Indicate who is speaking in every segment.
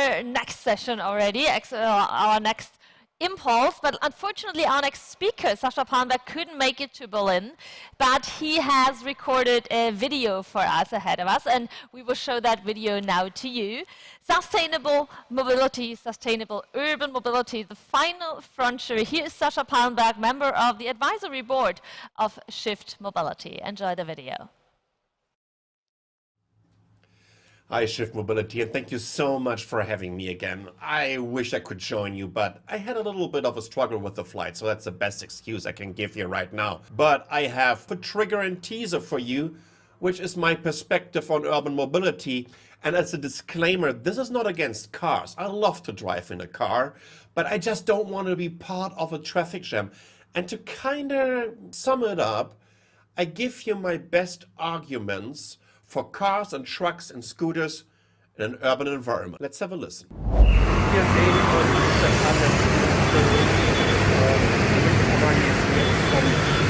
Speaker 1: our next session already, our next impulse, but unfortunately our next speaker, Sascha Pallenberg, couldn't make it to Berlin, but he has recorded a video for us ahead of us, and we will show that video now to you. Sustainable mobility, sustainable urban mobility, the final frontier. Here is Sascha Pallenberg, member of the advisory board of Shift Mobility. Enjoy the video.
Speaker 2: Hi, Shift Mobility, and thank you so much for having me again. I wish I could join you, but I had a little bit of a struggle with the flight, so that's the best excuse I can give you right now. But I have a trigger and teaser for you, which is my perspective on urban mobility. And as a disclaimer, this is not against cars. I love to drive in a car, but I just don't want to be part of a traffic jam. And to kind of sum it up, I give you my best arguments for cars and trucks and scooters in an urban environment. Let's have a listen.
Speaker 3: Wir sehen uns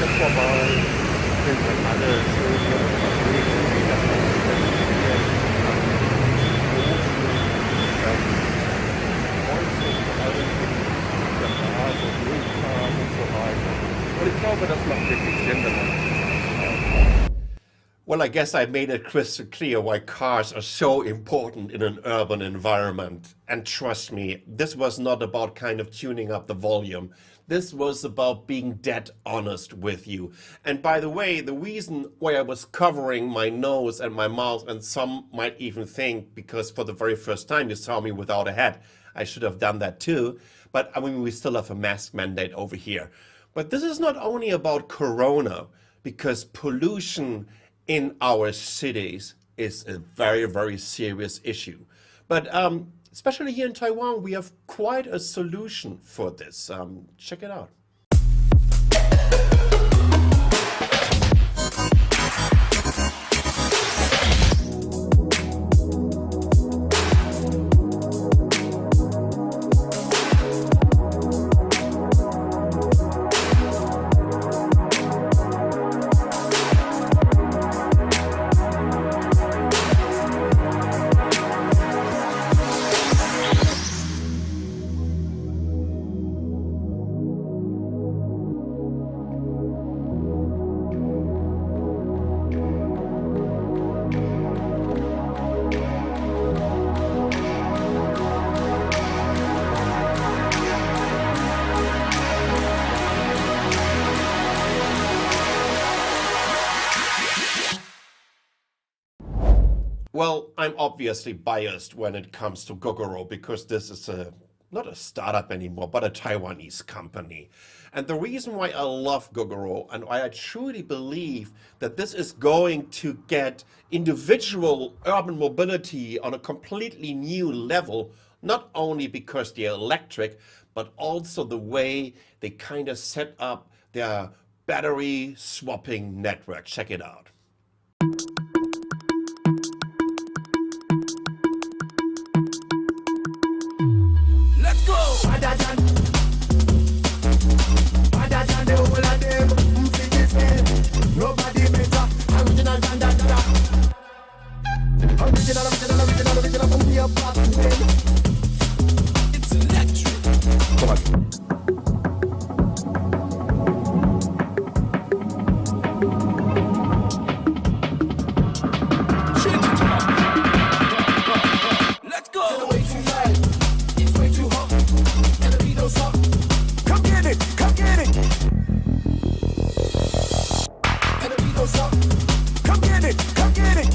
Speaker 3: das vorbei, sind dann alle und ich glaube, das macht wirklich Sinn, wenn man.
Speaker 2: Well, I guess I made it crystal clear why cars are so important in an urban environment. And trust me, this was not about kind of tuning up the volume. This was about being dead honest with you. And by the way, the reason why I was covering my nose and my mouth, and some might even think, because for the very first time you saw me without a hat, I should have done that too. But I mean, we still have a mask mandate over here. But this is not only about Corona, because pollution in our cities is a very, very serious issue. But especially here in Taiwan, we have quite a solution for this. Check it out. Well, I'm obviously biased when it comes to Gogoro because this is not a startup anymore, but a Taiwanese company. And the reason why I love Gogoro and why I truly believe that this is going to get individual urban mobility on a completely new level, not only because they're electric, but also the way they kind of set up their battery swapping network. Check it out.
Speaker 4: It's electric.
Speaker 3: Come on.
Speaker 4: Let's go. It's way too light. It's way too hot. And the beat don't stop. Come get it. Come get it. And the beat don't stop. Come get it. Come get it.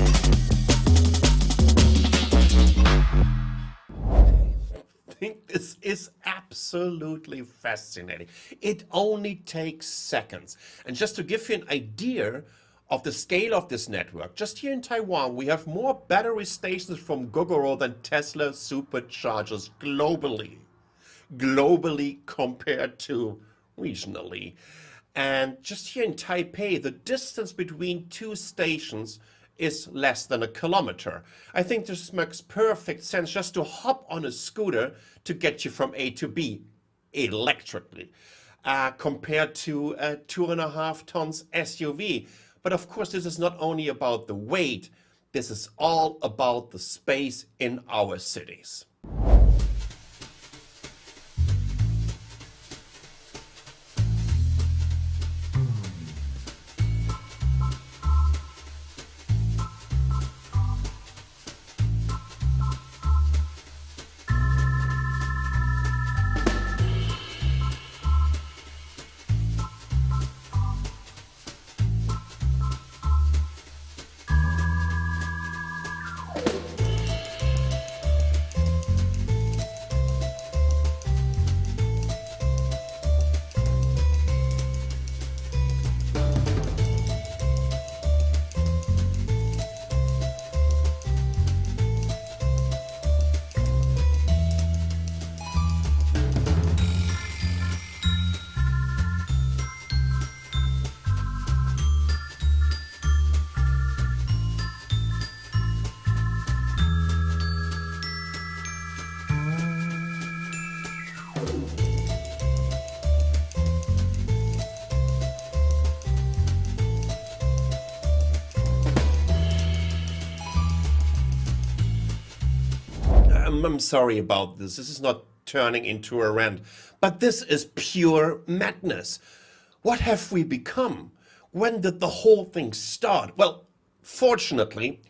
Speaker 2: I think this is absolutely fascinating. It only takes seconds. And just to give you an idea of the scale of this network, just here in Taiwan, we have more battery stations from Gogoro than Tesla superchargers globally. Globally compared to regionally. And just here in Taipei, the distance between two stations is less than 1 kilometer. I think this makes perfect sense just to hop on a scooter to get you from A to B electrically, compared to a 2.5 tons SUV. But of course, this is not only about the weight, this is all about the space in our cities. I'm sorry about this. This is not turning into a rant, but this is pure madness. What have we become? When did the whole thing start? Well, fortunately,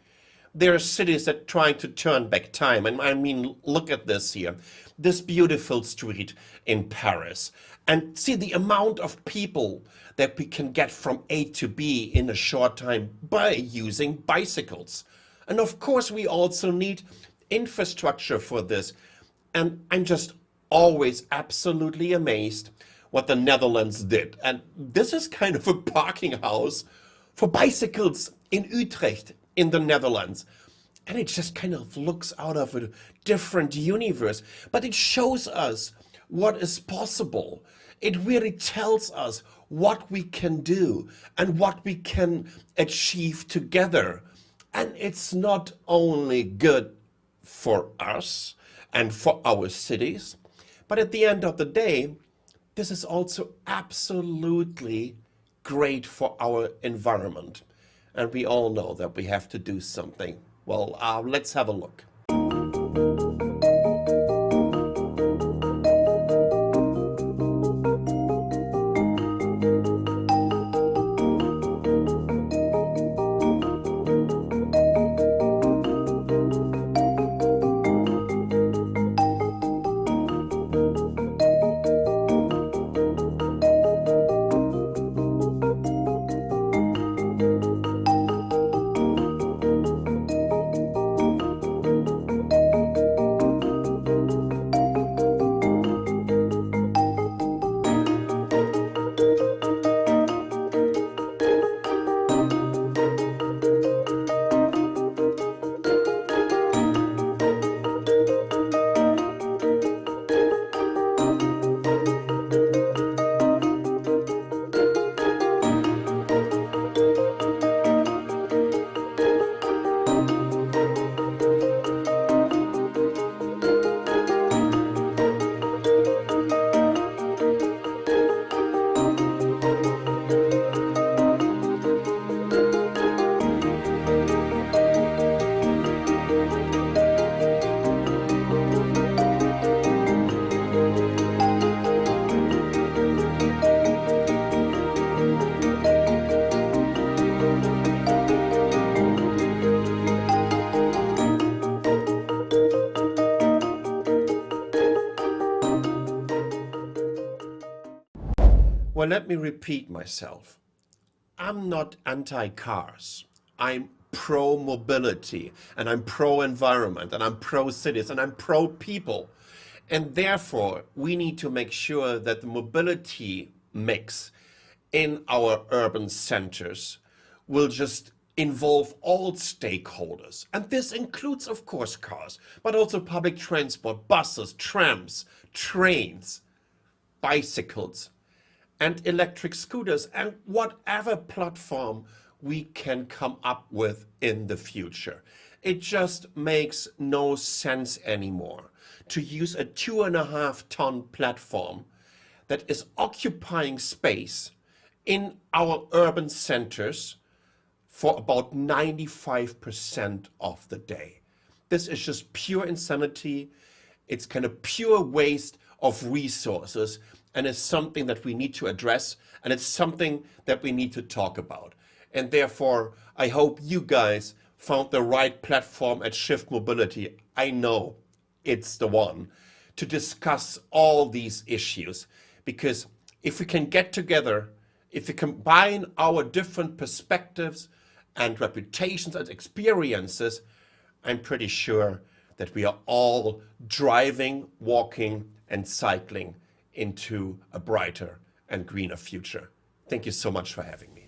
Speaker 2: there are cities that are trying to turn back time. And I mean, look at this here, this beautiful street in Paris. And see the amount of people that we can get from A to B in a short time by using bicycles. And of course, we also need infrastructure for this. And I'm just always absolutely amazed what the Netherlands did. And this is kind of a parking house for bicycles in Utrecht in the Netherlands. And it just kind of looks out of a different universe. But it shows us what is possible. It really tells us what we can do and what we can achieve together. And it's not only good for us and for our cities, but at the end of the day, this is also absolutely great for our environment. And we all know that we have to do something. Well, let's have a look. Well, let me repeat myself. I'm not anti-cars. I'm pro-mobility, and I'm pro-environment, and I'm pro-cities, and I'm pro-people. And therefore, we need to make sure that the mobility mix in our urban centers will just involve all stakeholders. And this includes, of course, cars, but also public transport, buses, trams, trains, bicycles, and electric scooters, and whatever platform we can come up with in the future. It just makes no sense anymore to use a 2.5-ton platform that is occupying space in our urban centers for about 95% of the day. This is just pure insanity. It's kind of pure waste of resources, and it's something that we need to address, and it's something that we need to talk about. And therefore, I hope you guys found the right platform at Shift Mobility. I know it's the one to discuss all these issues, because if we can get together, if we combine our different perspectives and reputations and experiences, I'm pretty sure that we are all driving, walking, and cycling into a brighter and greener future. Thank you so much for having me.